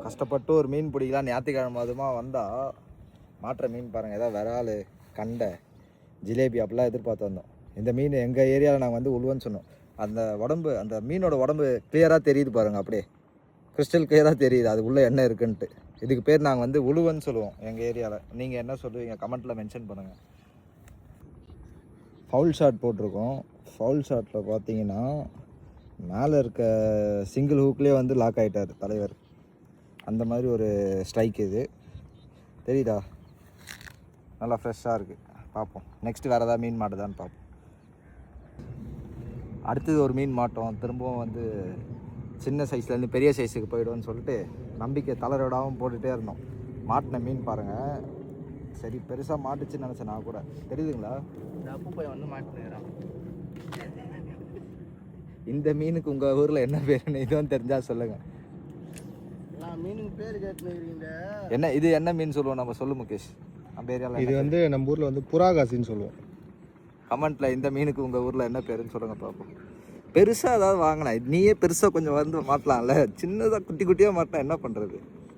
கஷ்டப்பட்டு ஒரு மீன் பிடிக்கலாம். ஞாயிற்றுக்கிழமை அதுமா வந்தால் மாட்டுற மீன் பாருங்கள், ஏதாவது விரால், கண்டை, ஜிலேபி அப்படிலாம் எதிர்பார்த்து வந்தோம். இந்த மீன் எங்கள் ஏரியாவில் நாங்கள் வந்து உழுவன்னு சொன்னோம். அந்த உடம்பு, அந்த மீனோட உடம்பு கிளியராக தெரியுது பாருங்கள், அப்படியே கிறிஸ்டல் கிளியராக தெரியுது அது உள்ளே என்ன இருக்குன்ட்டு. இதுக்கு பேர் நாங்கள் வந்து உழுவன்னு சொல்லுவோம் எங்கள் ஏரியாவில். நீங்கள் என்ன சொல்லுவீங்க கமெண்ட்டில் மென்ஷன் பண்ணுங்கள். ஃபவுல் ஷாட் போட்டிருக்கோம். ஃபவுல் ஷாட்டில் பார்த்தீங்கன்னா மேலே இருக்க சிங்கிள் ஹூக்லேயே வந்து லாக் ஆகிட்டார் தலைவர். அந்த மாதிரி ஒரு ஸ்ட்ரைக் இது தெரியுதா? நல்லா ஃப்ரெஷ்ஷாக இருக்குது. பார்ப்போம் நெக்ஸ்ட்டு வேறு ஏதாவது மீன் மாட்டுதான்னு பார்ப்போம். அடுத்தது ஒரு மீன் மாட்டோம். திரும்பவும் வந்து சின்ன சைஸ்லேருந்து பெரிய சைஸுக்கு போய்டுவோன்னு சொல்லிட்டு நம்பிக்கை தளரோடாகவும் போட்டுகிட்டே இருந்தோம். மாட்டின மீன் பாருங்கள், சரி பெருசாக மாட்டுச்சுன்னு நினச்சேன் நான் கூட. தெரியுதுங்களா? இந்த அப்பு பையன் வந்து மாட்டினுக்கிறான். இந்த மீனுக்கு உங்கள் ஊரில் என்ன பேருன்னு இதுவும் தெரிஞ்சால் சொல்லுங்கள். மீனுக்கு பேர் கேட்டுக்கிறீங்க என்ன இது என்ன மீன் சொல்லுவோம் நம்ம? சொல்லு முகேஷ். நம்ம ஏரியாவில் இது வந்து நம்ம ஊரில் வந்து புறாகாசின்னு சொல்லுவோம். கமெண்ட்டில் இந்த மீனுக்கு உங்கள் ஊரில் என்ன பேருன்னு சொல்லுங்கள் பார்ப்போம். பெருசாக ஏதாவது வாங்கினா, நீயே பெருசாக கொஞ்சம் வந்து மாட்டலாம்ல. சின்னதாக குட்டி குட்டியாக மாட்டினா என்ன பண்ணுறது?